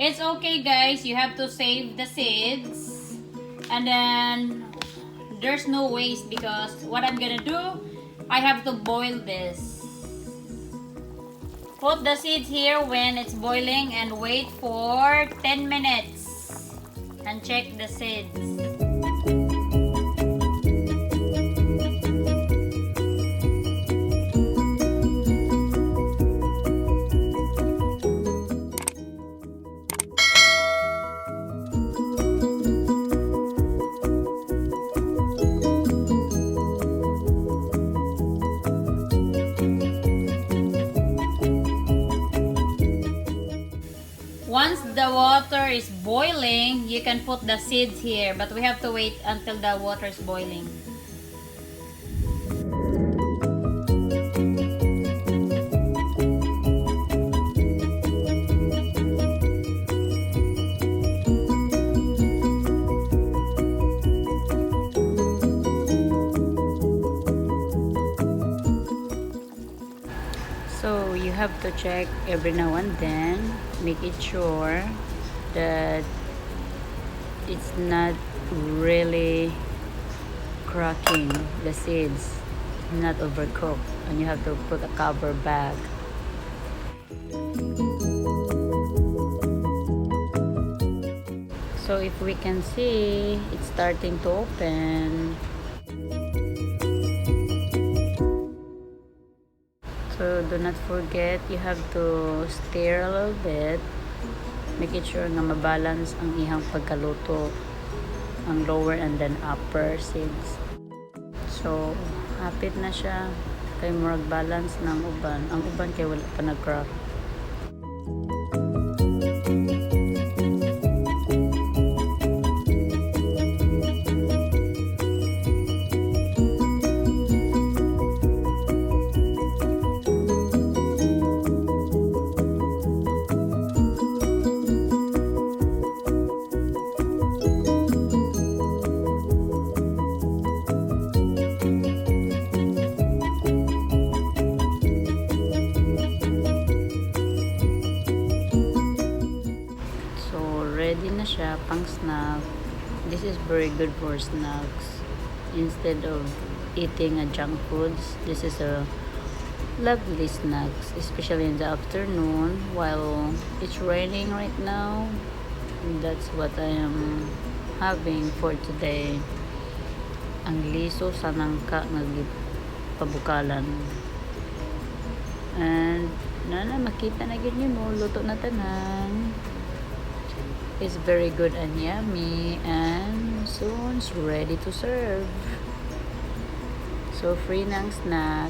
It's okay, guys. You have to save the seeds. And then there's no waste because what I'm gonna do, I have to boil this. Put the seeds here when it's boiling and wait for 10 minutes. And check the seeds. Once the water is boiling, you can put the seeds here, but we have to wait until the water is boiling. So you have to check every now and then, make it sure that it's not really cracking the seeds, not overcooked, and you have to put a cover bag. So if we can see, it's starting to open. So do not forget, you have to stir a little bit. Make it sure na mabalance ang ihang pagkaluto, ang lower and then upper seeds. So hapit na siya kay murag balance ng uban. Ang uban kay wala pa nag-crack. Ready na siya pang snack. This is very good for snacks. Instead of eating a junk foods, this is a lovely snacks, especially in the afternoon while it's raining right now. That's what I am having for today. Ang liso sa nangka nagpabukalan. And makita na gid mo, luto na tanan. It's very good and yummy, and soon it's ready to serve. So free ng snack.